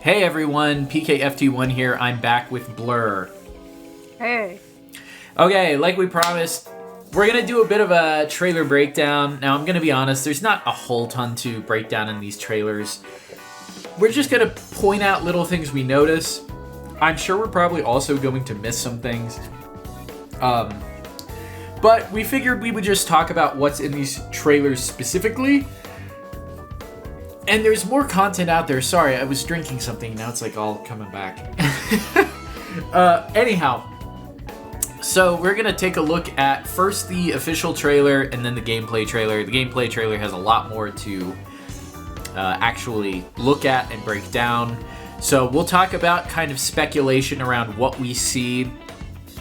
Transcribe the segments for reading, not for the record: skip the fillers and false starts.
Hey everyone, PKFT1 here. I'm back with Blur. Hey. Okay, like we promised, we're going to do a bit of a trailer breakdown. Now, I'm going to be honest, there's not a whole ton to break down in these trailers. We're just going to point out little things we notice. I'm sure we're probably also going to miss some things. But we figured we would just talk about what's in these trailers specifically. And there's more content out there. Sorry, I was drinking something. Now it's like all coming back. Anyhow, so we're going to take a look at first the official trailer and then the gameplay trailer. The gameplay trailer has a lot more to actually look at and break down. So we'll talk about kind of speculation around what we see.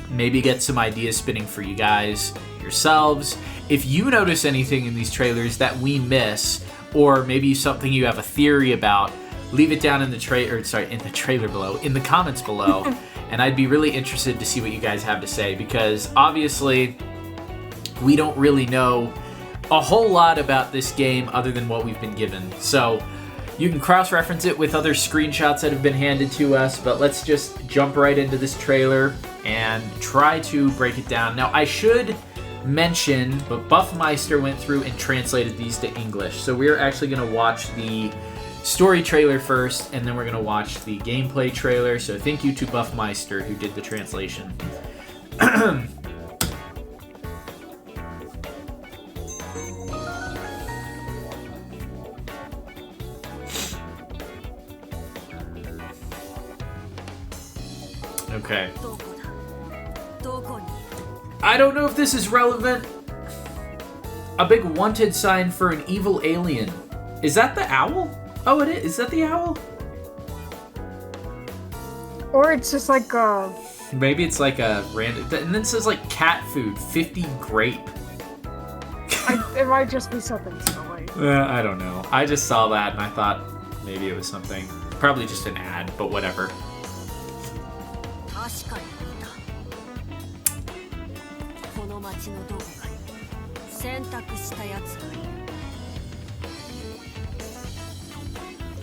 Maybe get some ideas spinning for you guys yourselves. If you notice anything in these trailers that we miss, or maybe something you have a theory about, leave it down in the trailer below, in the comments below, and I'd be really interested to see what you guys have to say, because obviously we don't really know a whole lot about this game other than what we've been given. So you can cross-reference it with other screenshots that have been handed to us, but let's just jump right into this trailer and try to break it down. Now, I should mention, but Buffmeister went through and translated these to English. So we're actually going to watch the story trailer first, and then we're going to watch the gameplay trailer. So thank you to Buffmeister who did the translation. Okay. I don't know if this is relevant. A big wanted sign for an evil alien. Is that the owl? Oh, it is. Is that the owl? Or it's just like a... Maybe it's like a random... And then it says like cat food, 50 grape. It might just be something silly. I don't know. I just saw that and I thought maybe it was something. Probably just an ad, but whatever.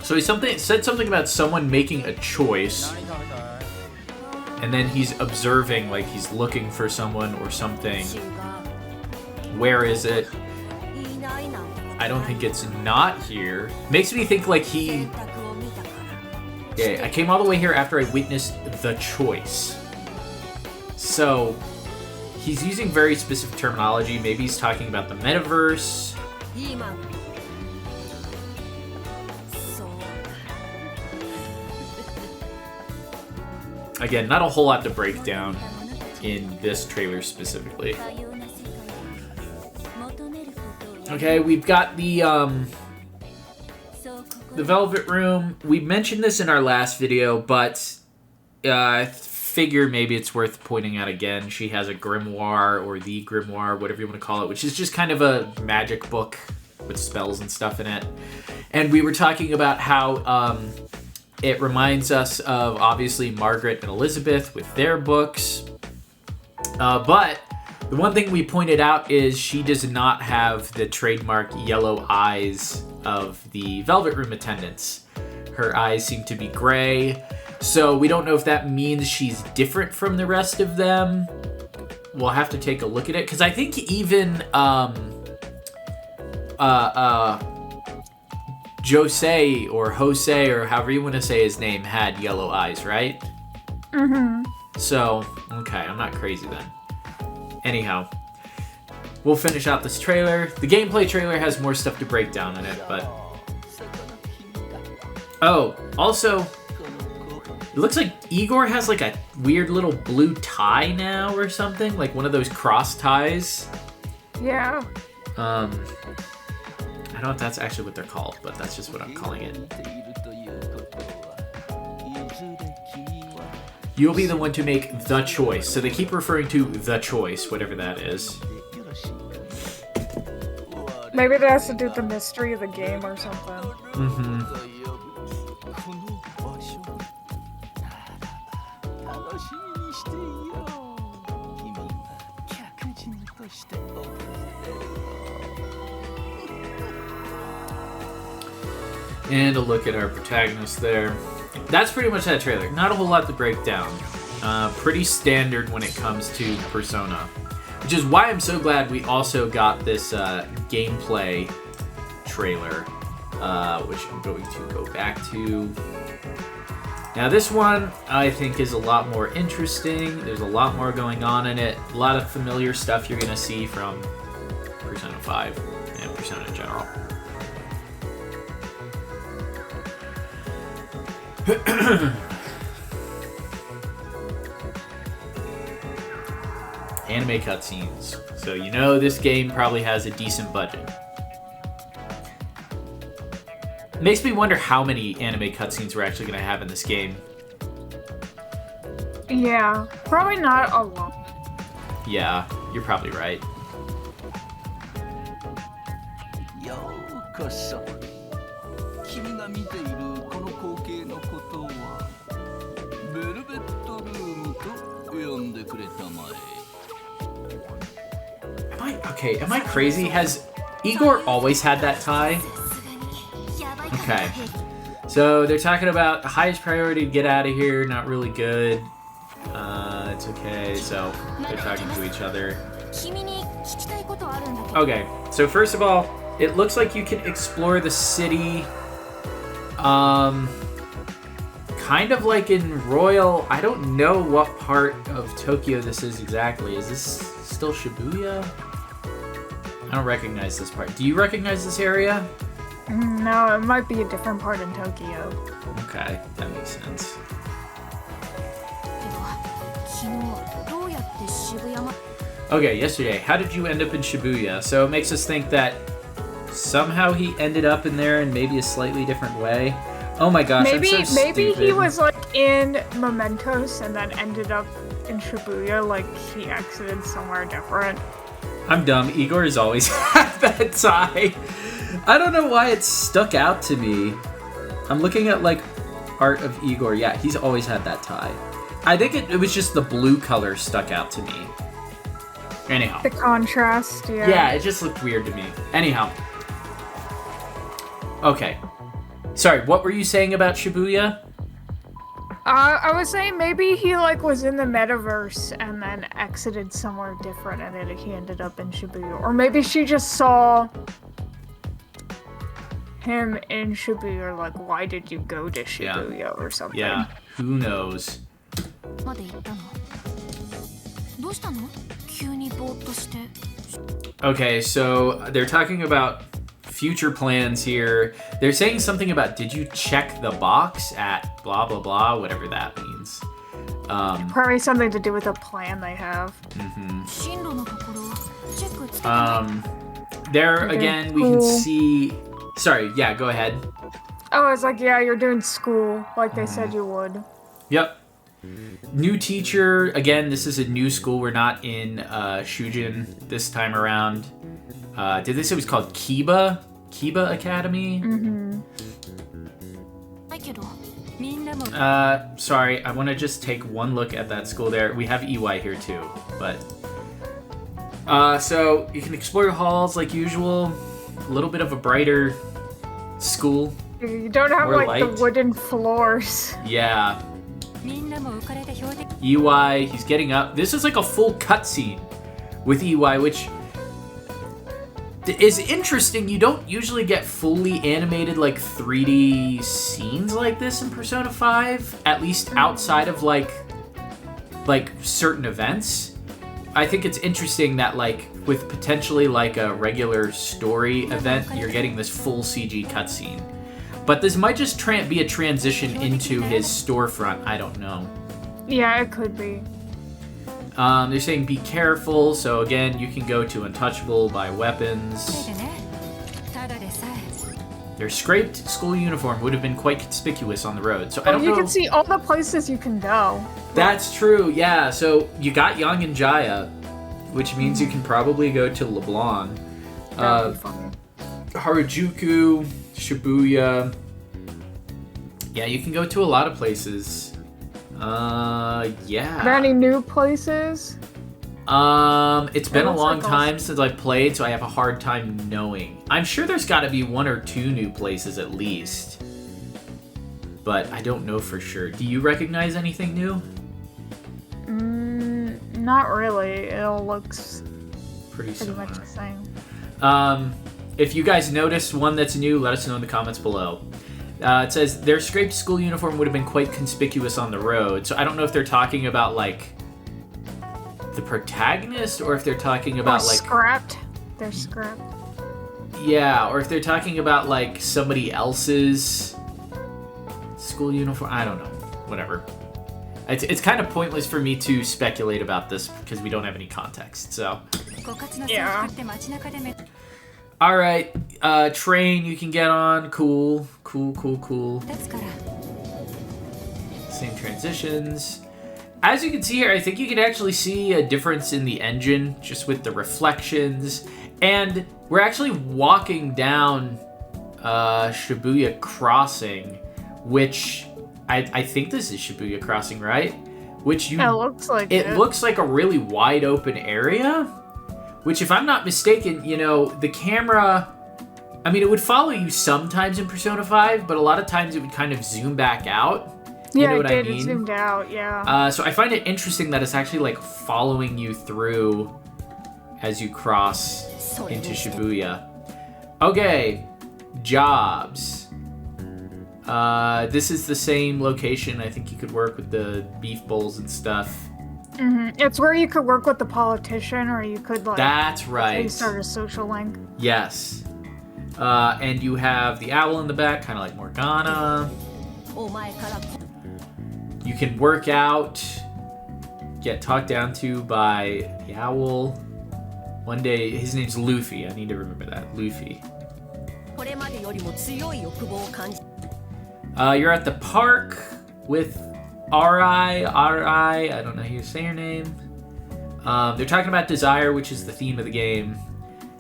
So he said something about someone making a choice, and then he's observing, like he's looking for someone or something. Where is it? I don't think it's not here. Makes me think like he... Yeah, I came all the way here after I witnessed the choice. So, he's using very specific terminology. Maybe he's talking about the metaverse. Again, not a whole lot to break down in this trailer specifically. Okay, we've got the Velvet Room. We mentioned this in our last video, but I figure maybe it's worth pointing out again. She has a grimoire, or the grimoire, whatever you want to call it, which is just kind of a magic book with spells and stuff in it. And we were talking about how it reminds us of, obviously, Margaret and Elizabeth with their books. But the one thing we pointed out is she does not have the trademark yellow eyes of the Velvet Room attendants. Her eyes seem to be gray, so we don't know if that means she's different from the rest of them. We'll have to take a look at it, because I think even Jose, or Jose, or however you want to say his name, had yellow eyes, right? Mm-hmm. So, okay, I'm not crazy then. Anyhow, we'll finish out this trailer. The gameplay trailer has more stuff to break down in it, but... Oh, also, it looks like Igor has like a weird little blue tie now or something, like one of those cross ties. Yeah. I don't know if that's actually what they're called, but that's just what I'm calling it. You'll be the one to make the choice. So they keep referring to the choice, whatever that is. Maybe that has to do with the mystery of the game or something. Mm-hmm. And a look at our protagonist there. That's pretty much that trailer. Not a whole lot to break down. Pretty standard when it comes to Persona. Which is why I'm so glad we also got this gameplay trailer, which I'm going to go back to. Now this one, I think, is a lot more interesting. There's a lot more going on in it. A lot of familiar stuff you're going to see from Persona 5 and Persona in general. Anime cutscenes. So you know this game probably has a decent budget. Makes me wonder how many anime cutscenes we're actually going to have in this game. Yeah, probably not a lot. Yeah, you're probably right. Am I crazy? Has Igor always had that tie? Okay. So they're talking about the highest priority to get out of here, not really good. It's okay, so they're talking to each other. Okay, so first of all, it looks like you can explore the city, kind of like in Royal. I don't know what part of Tokyo this is exactly. Is this still Shibuya? I don't recognize this part. Do you recognize this area? No, it might be a different part in Tokyo. Okay, that makes sense. Okay, yesterday, how did you end up in Shibuya? So it makes us think that somehow he ended up in there in maybe a slightly different way. Oh my gosh, maybe I'm so maybe stupid. he was like in Mementos and then ended up in Shibuya, like he exited somewhere different. I'm dumb. Igor has always had that tie. I don't know why it stuck out to me. I'm looking at like art of Igor. Yeah, he's always had that tie. I think it was just the blue color stuck out to me. Anyhow. The contrast, yeah. Yeah, it just looked weird to me. Anyhow. Okay. Sorry, what were you saying about Shibuya? I was saying maybe he like was in the metaverse and then exited somewhere different and then he ended up in Shibuya. Or maybe she just saw him in Shibuya, like why did you go to Shibuya or something. Yeah, who knows? Okay, so they're talking about future plans here. They're saying something about, did you check the box at blah blah blah, whatever that means. Probably something to do with a plan they have. There again we can see. Sorry, yeah, go ahead. Oh, it's like, yeah, you're doing school like they said you would. Yep. New teacher. Again, this is a new school. We're not in Shujin this time around. Did they say it was called Kiba? Kiba Academy? Sorry, I want to just take one look at that school there. We have EY here too, but... so, you can explore the halls like usual. A little bit of a brighter school. You don't have, More like, light. the wooden floors. Yeah. EY, he's getting up. This is like a full cutscene with EY, which is interesting. You don't usually get fully animated, like, 3D scenes like this in Persona 5, at least outside of, like certain events. I think it's interesting that, like, with potentially, like, a regular story event, you're getting this full CG cutscene. But this might just be a transition into his storefront. I don't know. Yeah, it could be. They're saying be careful. So again, you can go to untouchable, buy weapons. Their scraped school uniform would have been quite conspicuous on the road. So I don't know. You can see all the places you can go. That's true. Yeah. So you got Yang and Jaya, which means you can probably go to LeBlanc. That'd be funny. Harajuku, Shibuya. Yeah, you can go to a lot of places. Yeah. Are there any new places? It's been a looks long like time since I've played, so I have a hard time knowing. I'm sure there's got to be 1 or 2 new places at least. But I don't know for sure. Do you recognize anything new? Not really. It all looks Pretty similar. much the same. If you guys noticed one that's new, let us know in the comments below. It says, their scraped school uniform would have been quite conspicuous on the road. So I don't know if they're talking about, like, the protagonist, or if they're talking about, like... scrapped. They're scrapped. Yeah, or if they're talking about, like, somebody else's school uniform. I don't know. Whatever. It's kind of pointless for me to speculate about this because we don't have any context, so... Yeah. Alright, train you can get on. Cool. Same transitions. As you can see here, I think you can actually see a difference in the engine just with the reflections. And we're actually walking down Shibuya Crossing, which I think this is Shibuya Crossing, right? Which It looks like it. It looks like a really wide open area, which if I'm not mistaken, you know, the camera, I mean, it would follow you sometimes in Persona 5, but a lot of times it would kind of zoom back out. You know what I mean? It zoomed out, yeah. So I find it interesting that it's actually like following you through as you cross into Shibuya. Okay, jobs. This is the same location. I think you could work with the beef bowls and stuff. It's where you could work with the politician, or you could, like... That's right. Start a social link. Yes. And you have the owl in the back, kind of like Morgana. You can work out, get talked down to by the owl. One day, his name's Luffy. I need to remember that. Luffy. You're at the park with R.I. I don't know how you say your name. They're talking about desire, which is the theme of the game.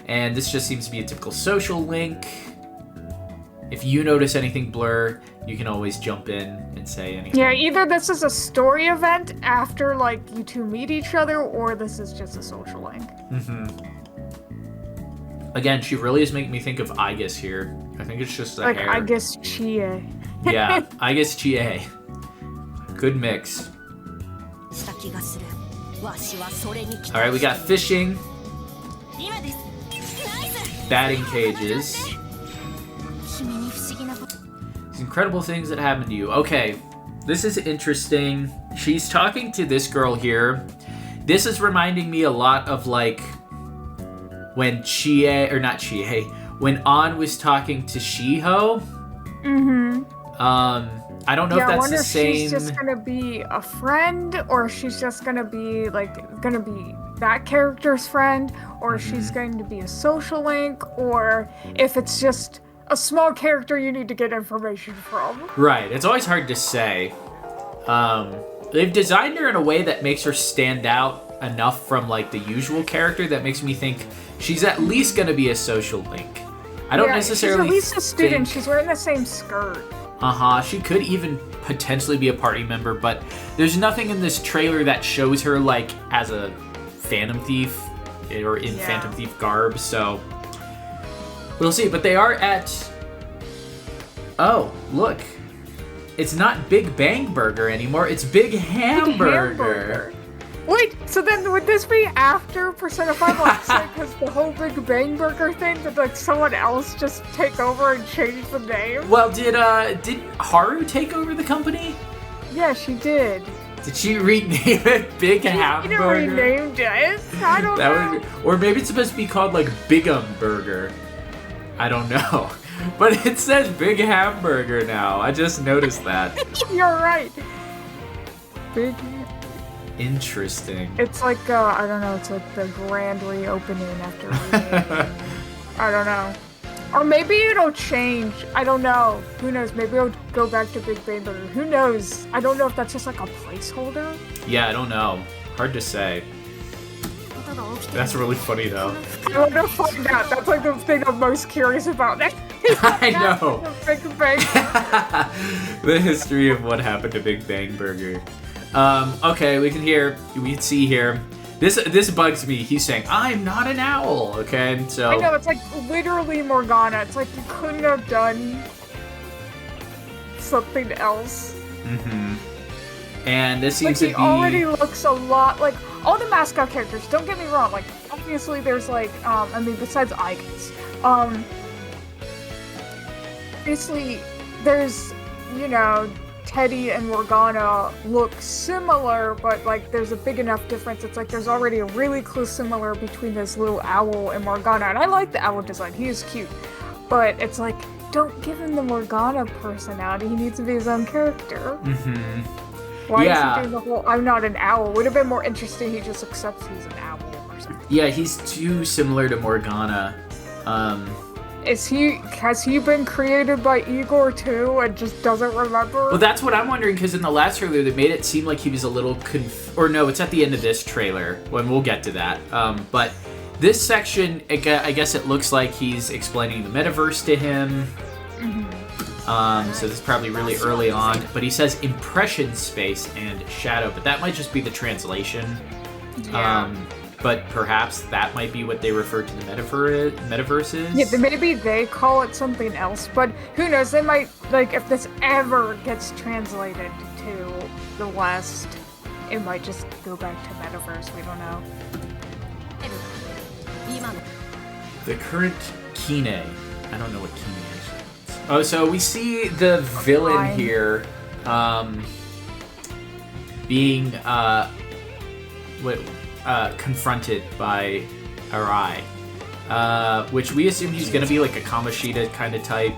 And this just seems to be a typical social link. If you notice anything blur, you can always jump in and say anything. Yeah, either this is a story event after, like, you two meet each other, or this is just a social link. Again, she really is making me think of Aigis here. I think it's just the like, hair. Like Aigis Chie. Yeah, Aigis Chie. Good mix. Alright, we got fishing. Batting cages. These incredible things that happen to you. Okay, this is interesting. She's talking to this girl here. This is reminding me a lot of, like, when when An was talking to Shiho. I don't know if that's the same. She's just gonna be a friend, or she's just gonna be that character's friend, or she's going to be a social link, or if it's just a small character you need to get information from. Right, it's always hard to say. They've designed her in a way that makes her stand out enough from, like, the usual character that makes me think she's at least gonna be a social link. I don't necessarily she's at least a student. She's wearing the same skirt. She could even potentially be a party member, but there's nothing in this trailer that shows her, like, as a Phantom Thief or in Phantom Thief garb, so we'll see. But they are at... Oh, look. It's not Big Bang Burger anymore, it's Big Hamburger. Wait, so then would this be after Persona 5 Odyssey? Because the whole Big Bang Burger thing, did, like, someone else just take over and change the name? Well, did Haru take over the company? Yeah, she did. Did she rename it Big Hamburger? She renamed it. I don't know. Or maybe it's supposed to be called, like, Bigum Burger. I don't know. But it says Big Hamburger now. I just noticed that. You're right. Big. Interesting. It's like, I don't know, it's like the grand reopening after I don't know. Or maybe it'll change. I don't know. Who knows? Maybe it'll go back to Big Bang Burger. Who knows? I don't know if that's just like a placeholder. Yeah, I don't know. Hard to say. That's really funny, though. I want to find out. That's like the thing I'm most curious about. I know. Big Bang. The history of what happened to Big Bang Burger. Okay, we can see here. This bugs me. He's saying, I'm not an owl, okay? So I know, it's like literally Morgana. It's like you couldn't have done something else. And this seems like, to be... he already looks a lot like all the mascot characters. Don't get me wrong. Like, obviously there's like, I mean, besides Icons, obviously there's, you know, Teddy and Morgana look similar, but like there's a big enough difference. It's like there's already a really close similar between this little owl and Morgana, and I like the owl design. He is cute, but it's like, don't give him the Morgana personality. He needs to be his own character. Why is he doing the whole I'm not an owl? Would have been more interesting. He just accepts he's an owl or something. Yeah, he's too similar to Morgana. Has he been created by Igor too and just doesn't remember? Well, that's what I'm wondering, because in the last trailer they made it seem like he was a little or no, it's at the end of this trailer when we'll get to that. But this section, I guess it looks like he's explaining the metaverse to him. So this is probably really early on, but he says impression space and shadow, but that might just be the translation. Yeah. But perhaps that might be what they refer to the metaverse is. Yeah, maybe they call it something else, but who knows? They might, like, if this ever gets translated to the West, it might just go back to metaverse. We don't know. The current Kine. I don't know what Kine is. Oh, so we see the villain here being confronted by Arai, which we assume he's going to be like a Kamoshida kind of type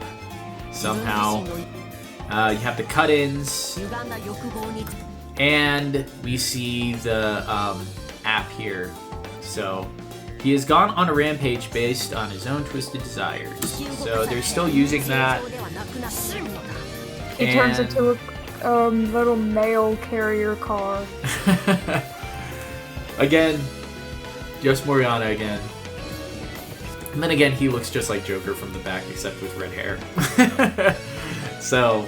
somehow. You have the cut-ins, and we see the app here. So he has gone on a rampage based on his own twisted desires. So they're still using that. He turns into a little mail carrier car. Again, just Morgana again. And then again, he looks just like Joker from the back, except with red hair. So,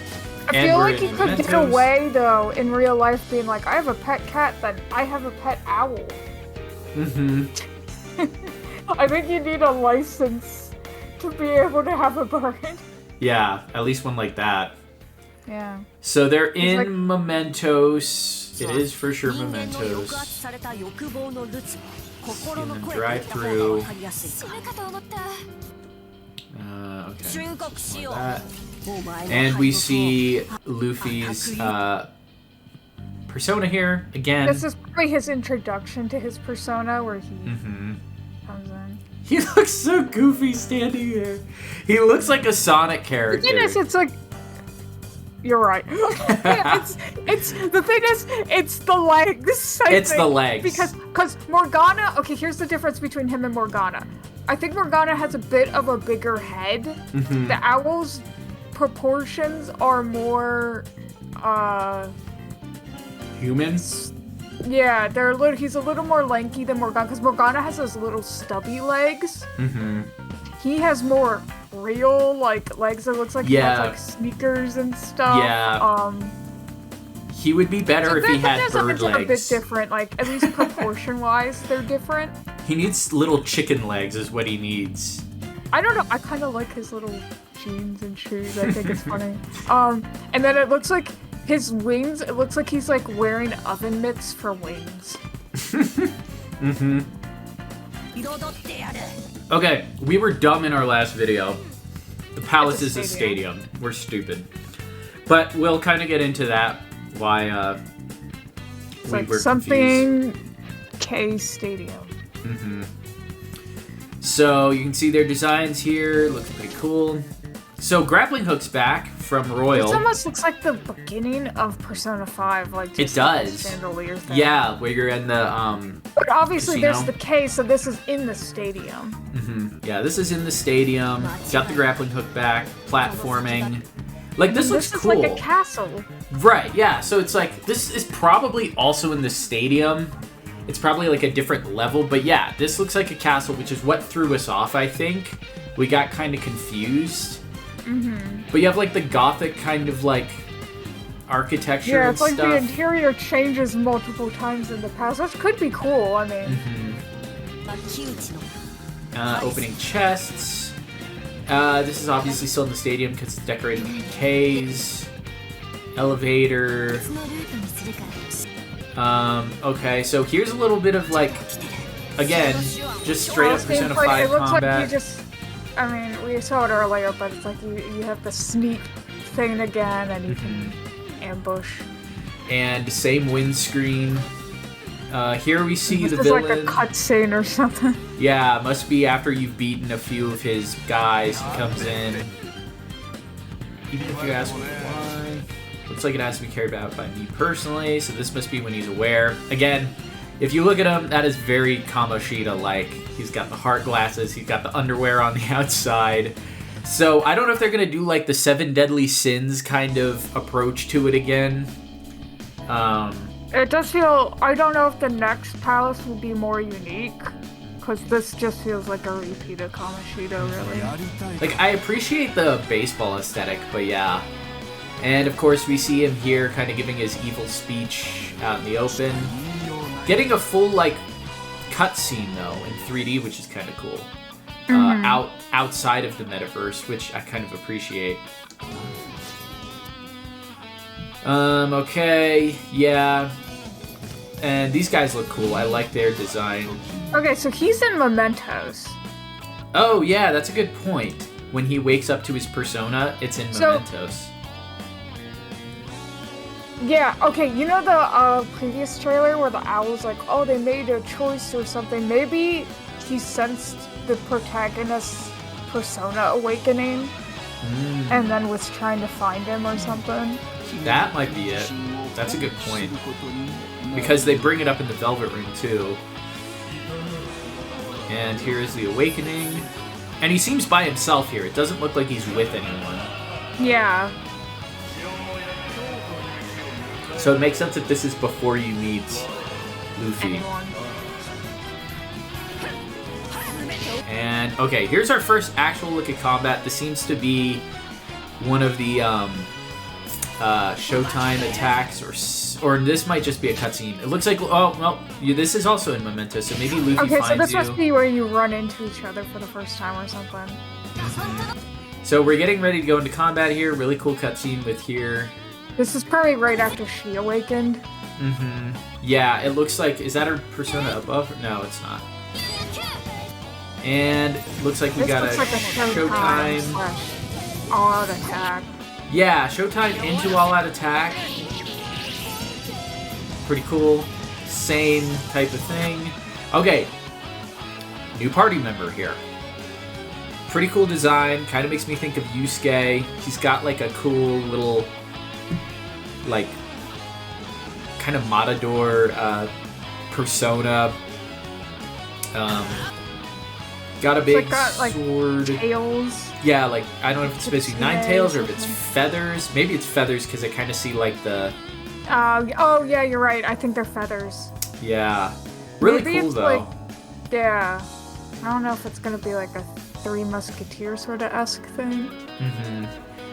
I feel like he could get away, though, in real life, being like, I have a pet cat, then I have a pet owl. I think you need a license to be able to have a bird. Yeah, at least one like that. Yeah. So they're in Mementos. It is for sure Mementos. In the drive-through. Okay. Like that. And we see Luffy's persona here again. This is probably his introduction to his persona, where he comes in. He looks so goofy standing there. He looks like a Sonic character. The thing is, it's like, you're right. it's the thing is, it's the legs. It's the legs. Because Morgana. Okay, here's the difference between him and Morgana. I think Morgana has a bit of a bigger head. The owl's proportions are more humans. Yeah, he's a little more lanky than Morgana, because Morgana has those little stubby legs. He has more real, like, legs that looks like he has, like, sneakers and stuff. Yeah. He would be better if he had bird legs. A bit different, like, at least proportion-wise, they're different. He needs little chicken legs is what he needs. I don't know, I kind of like his little jeans and shoes. I think it's funny. And then it looks like his wings, it looks like he's, like, wearing oven mitts for wings. Okay, we were dumb in our last video. The palace is a stadium. We're stupid. But we'll kind of get into that, why it's we like were something confused. K Stadium. So you can see their designs here. Looks pretty cool. So grappling hook's back from Royal. It almost looks like the beginning of Persona 5, like it does. Chandelier thing. Yeah, where you're in the But obviously casino. There's the K, so this is in the stadium. Yeah, this is in the stadium. Got the grappling hook back, platforming. Like this looks cool. This is like a castle. Right, yeah. So it's like this is probably also in the stadium. It's probably like a different level, but yeah, this looks like a castle, which is what threw us off, I think. We got kind of confused. But you have like the gothic kind of like architecture Yeah, and it's like stuff. the interior changes multiple times in the past, which could be cool. I mean, Opening chests. This is obviously still in the stadium because it's decorated with Ks. Elevator. Okay, so here's a little bit of like, again, just straight up Persona 5 it looks combat. like you just, I mean, we saw it earlier, but it's like you have the sneak thing again, and you can ambush. And same windscreen. Here we see the This is villain. like a cutscene or something. Yeah, must be after you've beaten a few of his guys. He comes in. Even if you ask me why. Looks like it has to be carried out by me personally, so this must be when he's aware. Again, if you look at him, that is very Kamoshida-like. He's got the heart glasses, he's got the underwear on the outside. So I don't know if they're going to do like the 7 Deadly Sins kind of approach to it again. It does feel, I don't know if the next palace will be more unique, because this just feels like a repeat of Kamoshida, really. Like, I appreciate the baseball aesthetic, but yeah. And of course we see him here kind of giving his evil speech out in the open. Getting a full, like, cutscene, though, in 3D, which is kind of cool. Outside of the metaverse, which I kind of appreciate. Okay, yeah. And these guys look cool. I like their design. Okay, so he's in Mementos. Oh, yeah, that's a good point. When he wakes up to his persona, it's in Mementos. Yeah, okay, you know the previous trailer where the owl's like, oh, they made a choice or something? Maybe he sensed the protagonist's persona awakening and then was trying to find him or something. That might be it. That's a good point. Because they bring it up in the Velvet Ring, too. And here is the awakening. And he seems by himself here. It doesn't look like he's with anyone. Yeah. So it makes sense that this is before you meet Luffy. And, okay, here's our first actual look at combat. This seems to be one of the Showtime attacks, or this might just be a cutscene. It looks like, oh, well, this is also in Memento, so maybe Luffy finds you. Okay, so this must be where you run into each other for the first time or something. So we're getting ready to go into combat here. Really cool cutscene with here. This is probably right after she awakened. Yeah, it looks like, is that her persona above? No, it's not. And looks like we got looks like a Showtime. All-out attack. Yeah, Showtime into all-out attack. Pretty cool. Same type of thing. Okay. New party member here. Pretty cool design. Kind of makes me think of Yusuke. He's got like a cool little, like, kind of matador persona. Got a big sword. Tails. Yeah, like, I don't know if it's supposed to be 9 tails or if it's feathers. Maybe it's feathers because I kind of see, like, the... oh, yeah, you're right. I think they're feathers. Yeah. Really Maybe cool, it's though. Like, yeah. I don't know if it's going to be, like, a Three Musketeers sort of esque thing.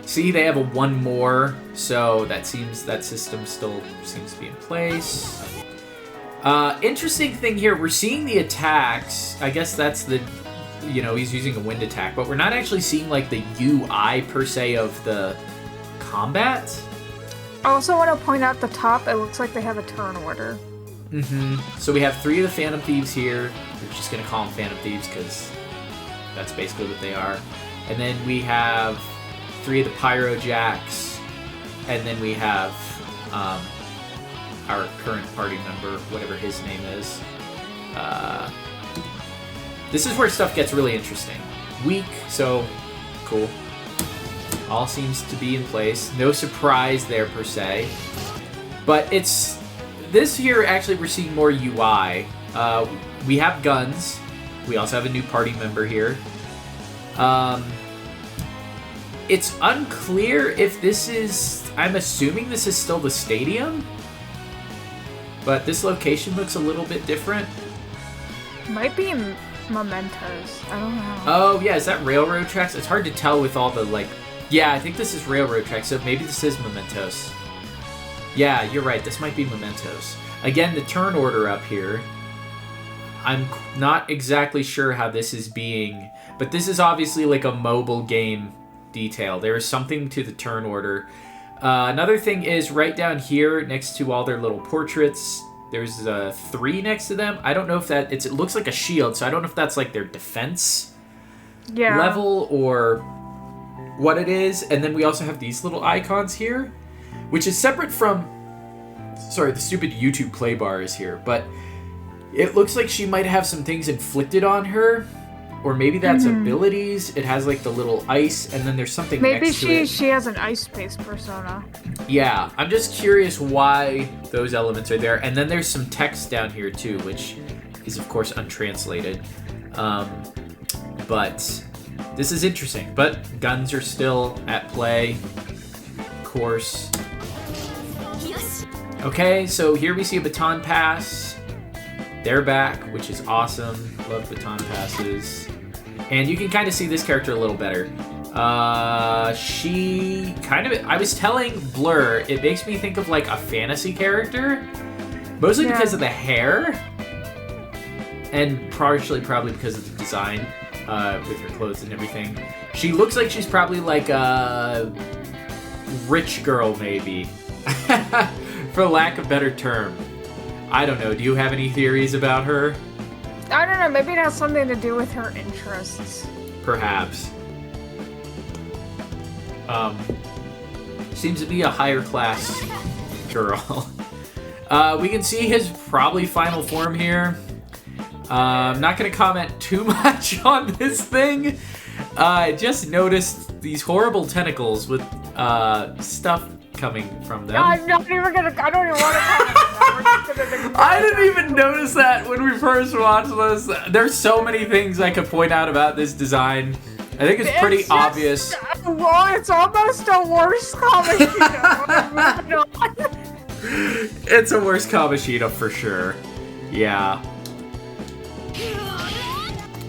See, they have a one more, so that system still seems to be in place. Interesting thing here, we're seeing the attacks. I guess that's the... You know, he's using a wind attack, but we're not actually seeing, like, the UI, per se, of the combat. I also want to point out the top, it looks like they have a turn order. So we have 3 of the Phantom Thieves here. We're just going to call them Phantom Thieves, because that's basically what they are. And then we have 3 of the Pyro Jacks. And then we have our current party member, whatever his name is. This is where stuff gets really interesting. Weak, so cool. All seems to be in place. No surprise there, per se. But it's... This here, actually, we're seeing more UI. We have guns. We also have a new party member here. It's unclear if this is... I'm assuming this is still the stadium? But this location looks a little bit different. Might be Mementos. I don't know. Oh, yeah, is that railroad tracks? It's hard to tell with all the, like... Yeah, I think this is railroad tracks, so maybe this is Mementos. Yeah, you're right. This might be Mementos. Again, the turn order up here. I'm not exactly sure how this is being... But this is obviously like a mobile game detail. There is something to the turn order. Another thing is right down here next to all their little portraits, there's a 3 next to them. I don't know if that... It looks like a shield, so I don't know if that's like their defense level or what it is. And then we also have these little icons here, which is separate from... Sorry, the stupid YouTube play bar is here, but it looks like she might have some things inflicted on her, or maybe that's abilities. It has like the little ice, and then there's something next to it. Maybe she has an ice-based persona. Yeah, I'm just curious why those elements are there. And then there's some text down here too, which is of course untranslated. But this is interesting. But guns are still at play, of course. Okay, so here we see a baton pass. They're back, which is awesome. Love baton passes. And you can kind of see this character a little better. She kind of... I was telling Blur, it makes me think of like a fantasy character. Mostly because of the hair. And partially probably because of the design with her clothes and everything. She looks like she's probably like a rich girl, maybe. For lack of a better term. I don't know. Do you have any theories about her? I don't know. Maybe it has something to do with her interests. Perhaps. Seems to be a higher class girl. We can see his probably final form here. I'm not going to comment too much on this thing. I just noticed these horrible tentacles with stuff coming from them. I don't even want to comment on that. I didn't even notice that when we first watched this. There's so many things I could point out about this design. I think it's pretty obvious. Well, it's almost a worse Kamoshida. It's a worse Kamoshida for sure. Yeah.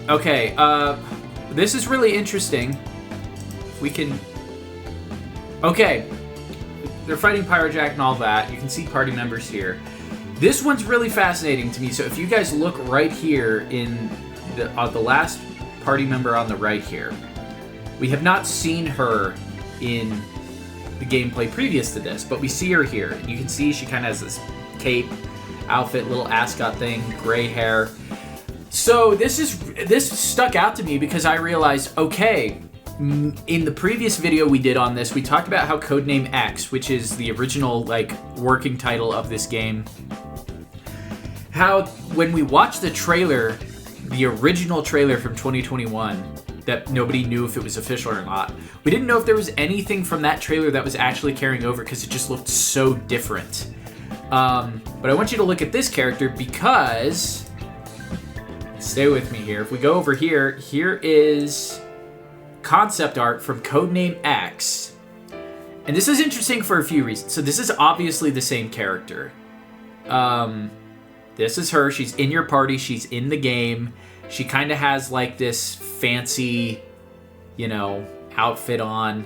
Okay, this is really interesting. We can... Okay. They're fighting Pyrojack and all that. You can see party members here. This one's really fascinating to me. So if you guys look right here in the last party member on the right here, we have not seen her in the gameplay previous to this, but we see her here. You can see she kind of has this cape, outfit, little ascot thing, gray hair. So this stuck out to me because I realized, okay, in the previous video we did on this, we talked about how Codename X, which is the original like working title of this game, how when we watched the trailer, the original trailer from 2021, that nobody knew if it was official or not, we didn't know if there was anything from that trailer that was actually carrying over because it just looked so different. But I want you to look at this character because, stay with me here, if we go over here, here is concept art from Codename X. And this is interesting for a few reasons. So this is obviously the same character. This is her. She's in your party. She's in the game. She kind of has like this fancy, you know, outfit on.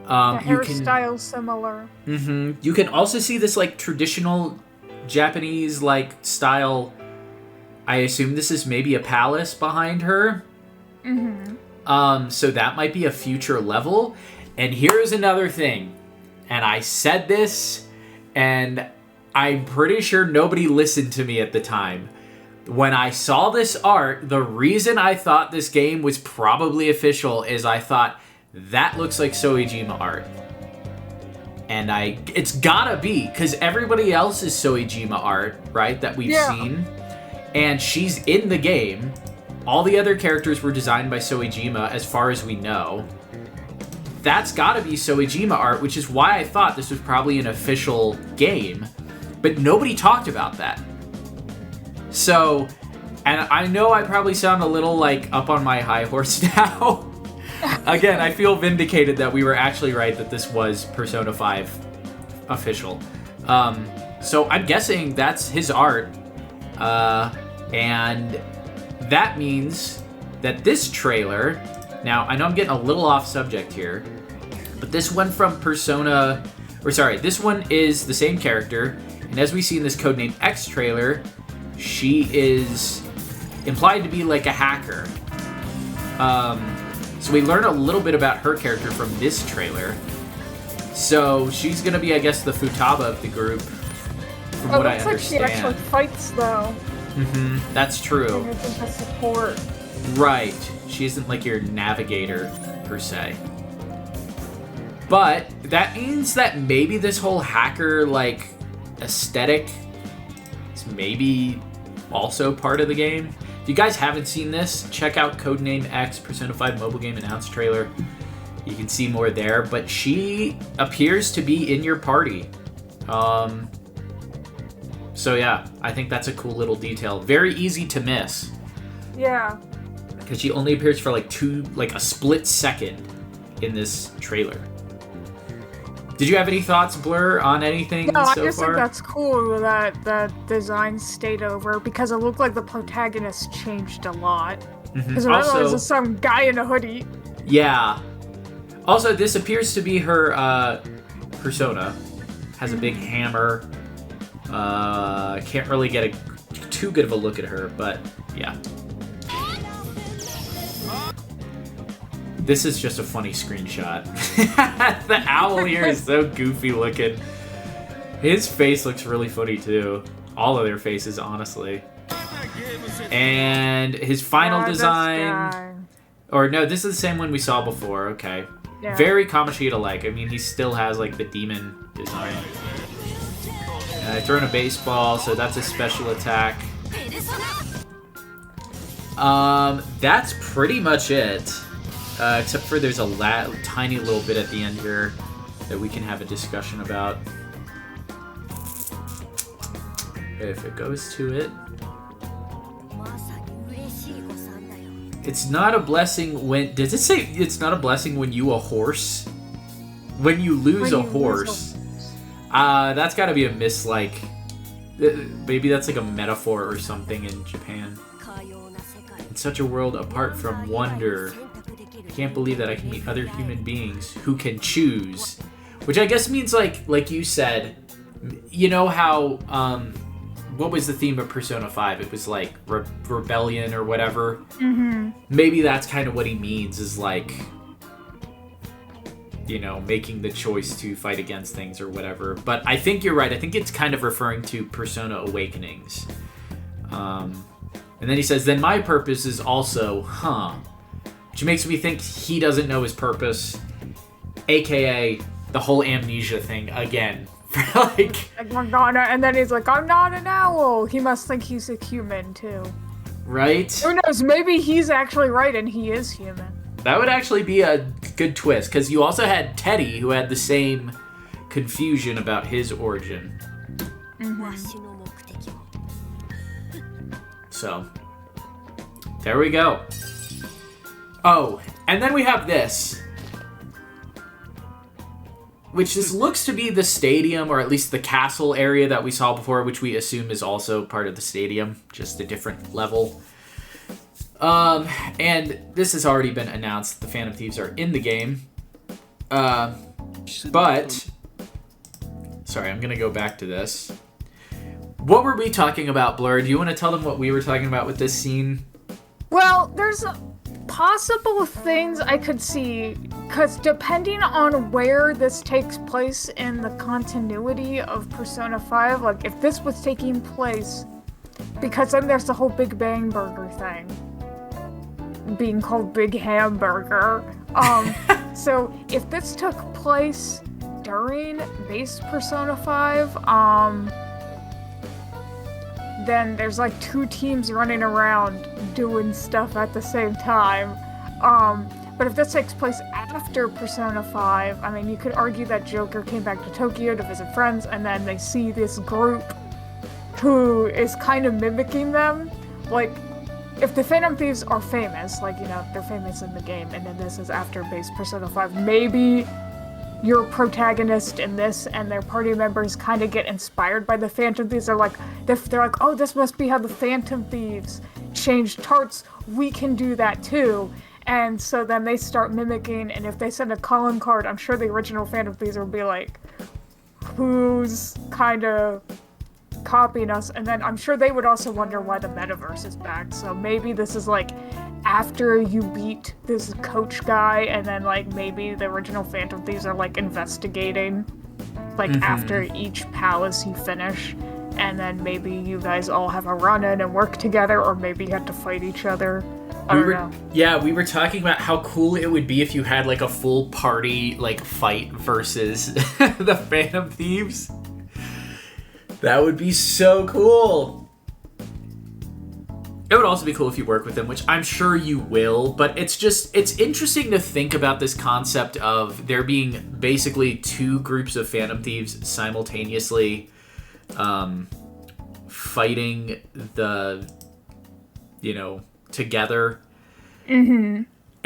The hairstyle's similar. Mm-hmm. You can also see this like traditional Japanese like style. I assume this is maybe a palace behind her. Mm-hmm. So that might be a future level. And here's another thing. And I said this, and I'm pretty sure nobody listened to me at the time. When I saw this art, the reason I thought this game was probably official is I thought, that looks like Soejima art. And it's gotta be, because everybody else is Soejima art, right, that we've seen. And she's in the game. All the other characters were designed by Soejima, as far as we know. That's gotta be Soejima art, which is why I thought this was probably an official game. But nobody talked about that. So, and I know I probably sound a little, like, up on my high horse now. Again, I feel vindicated that we were actually right that this was Persona 5 official. So I'm guessing that's his art. And that means that this trailer... Now, I know I'm getting a little off subject here, but this went from Persona This one is the same character, and as we see in this Codename X trailer, she is implied to be like a hacker. So we learn a little bit about her character from this trailer. So she's gonna be, I guess, the Futaba of the group, from what I understand. Looks like she actually fights, though. That's true. And it's a support. Right. She isn't like your navigator, per se. But that means that maybe this whole hacker, like, aesthetic is maybe also part of the game. If you guys haven't seen this, check out Codename X Persona 5 mobile game announced trailer. You can see more there, but she appears to be in your party. So yeah, I think that's a cool little detail. Very easy to miss. Yeah. Because she only appears for like a split second in this trailer. Did you have any thoughts, Blur, on anything no, so I just far? think that's cool that the design stayed over, because it looked like the protagonist changed a lot. Because remember, it was some guy in a hoodie. Yeah. Also, this appears to be her persona. Has a big hammer. Can't really get too good of a look at her, but yeah. This is just a funny screenshot. The owl here is so goofy looking. His face looks really funny too. All of their faces, honestly. And his final design... Or no, this is the same one we saw before. Okay. Yeah. Very Kamoshida-like. I mean, he still has like the demon design. Throwing a baseball, so that's a special attack. That's pretty much it. Except for there's a tiny little bit at the end here that we can have a discussion about. If it goes to it. It's not a blessing when... Does it say it's not a blessing when you a horse? When you lose a horse. That's gotta be a maybe that's like a metaphor or something in Japan. In such a world apart from wonder, I can't believe that I can meet other human beings who can choose. Which I guess means like you said, you know how, what was the theme of Persona 5? It was like rebellion or whatever. Mm-hmm. Maybe that's kind of what he means, is like, you know, making the choice to fight against things or whatever. But I think you're right. I think it's kind of referring to Persona Awakenings. And then he says, then my purpose is also, which makes me think he doesn't know his purpose, aka the whole amnesia thing again. like Morgana, and then he's like, I'm not an owl. He must think he's a human too. Right? Who knows? Maybe he's actually right and he is human. That would actually be a good twist, because you also had Teddy, who had the same confusion about his origin. Mm-hmm. So, there we go. Oh, and then we have this. Which this looks to be the stadium, or at least the castle area that we saw before, which we assume is also part of the stadium, just a different level. And this has already been announced. The Phantom Thieves are in the game. But, sorry, I'm gonna go back to this. What were we talking about, Blur? Do you want to tell them what we were talking about with this scene? Well, there's possible things I could see, because depending on where this takes place in the continuity of Persona 5, like if this was taking place, because then there's the whole Big Bang Burger thing being called Big Hamburger. So if this took place during base Persona 5, then there's like two teams running around doing stuff at the same time. But if this takes place after Persona 5, I mean, you could argue that Joker came back to Tokyo to visit friends, and then they see this group who is kind of mimicking them. Like, if the Phantom Thieves are famous, like, you know, they're famous in the game, and then this is after base Persona 5, maybe your protagonist in this and their party members kind of get inspired by the Phantom Thieves. They're like, oh, this must be how the Phantom Thieves changed tarts. We can do that too. And so then they start mimicking, and if they send a calling card, I'm sure the original Phantom Thieves will be like, who's kind of copying us, and then I'm sure they would also wonder why the metaverse is back. So maybe this is like after you beat this coach guy, and then like maybe the original Phantom Thieves are like investigating like after each palace you finish, and then maybe you guys all have a run-in and work together, or maybe you have to fight each other. I don't know. Yeah, we were talking about how cool it would be if you had like a full party like fight versus the Phantom Thieves. That would be so cool. It would also be cool if you work with them, which I'm sure you will, but it's interesting to think about this concept of there being basically two groups of Phantom Thieves simultaneously fighting together.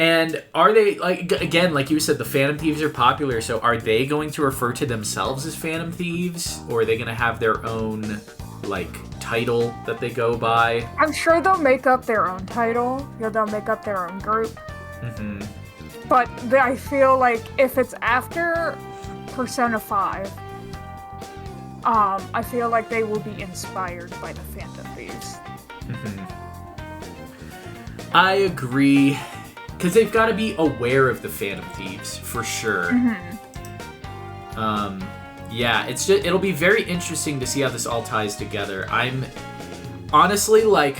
And are they, like, again, like you said, the Phantom Thieves are popular, so are they going to refer to themselves as Phantom Thieves? Or are they going to have their own, like, title that they go by? I'm sure they'll make up their own title. They'll make up their own group. But I feel like if it's after Persona 5, I feel like they will be inspired by the Phantom Thieves. I agree. Because they've got to be aware of the Phantom Thieves, for sure. Yeah, it'll be very interesting to see how this all ties together. I'm honestly, like,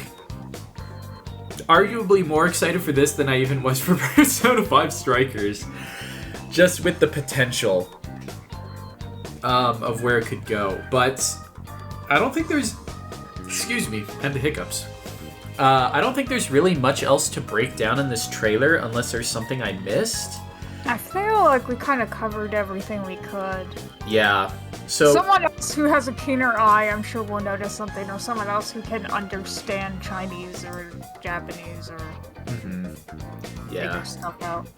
arguably more excited for this than I even was for Persona 5 Strikers. Just with the potential of where it could go. But I don't think there's... Excuse me, and the hiccups. I don't think there's really much else to break down in this trailer unless there's something I missed. I feel like we kind of covered everything we could. Yeah. So someone else who has a keener eye, I'm sure will notice something, or someone else who can understand Chinese or Japanese or figure stuff out.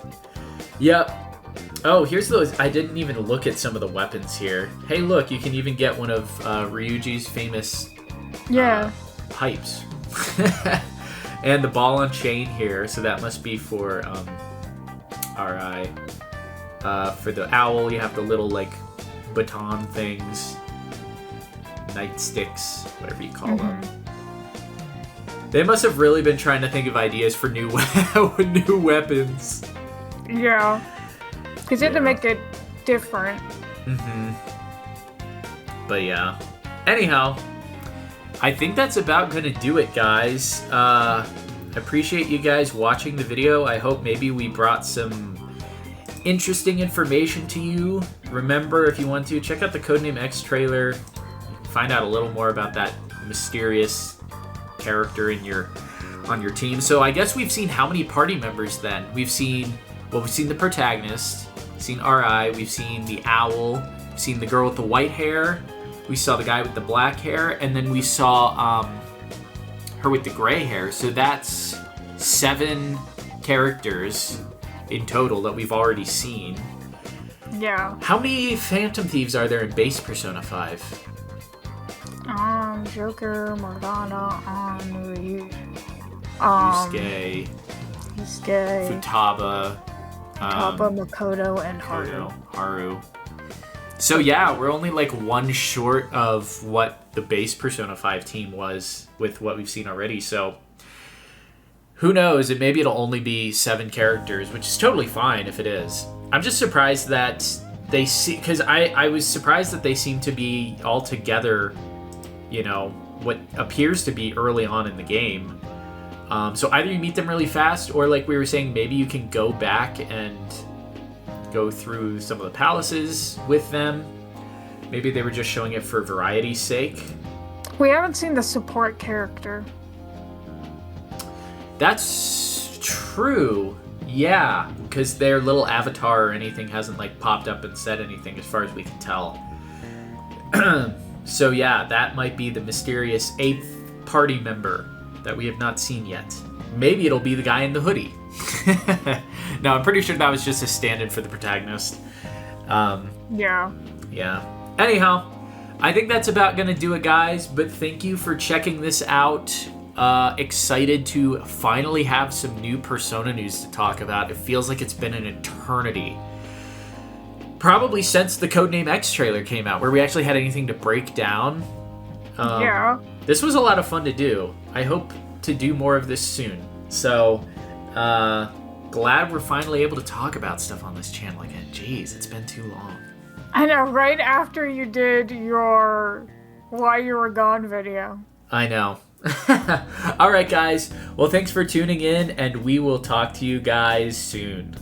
Yep. Oh, here's those. I didn't even look at some of the weapons here. Hey, look, you can even get one of Ryuji's famous pipes. And the ball on chain here, so that must be for RI. For the owl, you have the little like baton things, nightsticks, whatever you call them. They must have really been trying to think of ideas for new weapons. Yeah, because you had to make it different. But yeah. Anyhow, I think that's about going to do it, guys. I appreciate you guys watching the video. I hope maybe we brought some interesting information to you. Remember, if you want to, check out the Codename X trailer. Find out a little more about that mysterious character on your team. So I guess we've seen how many party members then? We've seen the protagonist, we've seen RI, we've seen the owl, we've seen the girl with the white hair, we saw the guy with the black hair, and then we saw her with the gray hair. So that's 7 characters in total that we've already seen. Yeah. How many Phantom Thieves are there in base Persona 5? Joker, Morgana, Yusuke, Futaba, Makoto, and Haru. So yeah, we're only like one short of what the base Persona 5 team was with what we've seen already. So who knows? And maybe it'll only be 7 characters, which is totally fine if it is. I'm just surprised that they see, because I was surprised that they seem to be all together, you know, what appears to be early on in the game. So either you meet them really fast, or like we were saying, maybe you can go back and go through some of the palaces with them. Maybe they were just showing it for variety's sake. We haven't seen the support character. That's true. Yeah, because their little avatar or anything hasn't like popped up and said anything as far as we can tell. So yeah, that might be the mysterious 8th party member that we have not seen yet. Maybe it'll be the guy in the hoodie. No, I'm pretty sure that was just a stand-in for the protagonist. Yeah. Anyhow, I think that's about going to do it, guys. But thank you for checking this out. Excited to finally have some new Persona news to talk about. It feels like it's been an eternity. probably since the Codename X trailer came out, where we actually had anything to break down. Yeah. This was a lot of fun to do. I hope to do more of this soon. So, glad we're finally able to talk about stuff on this channel again. Jeez, it's been too long. I know, right after you did your Why You Were Gone video. I know. All right, guys. Well, thanks for tuning in, and we will talk to you guys soon.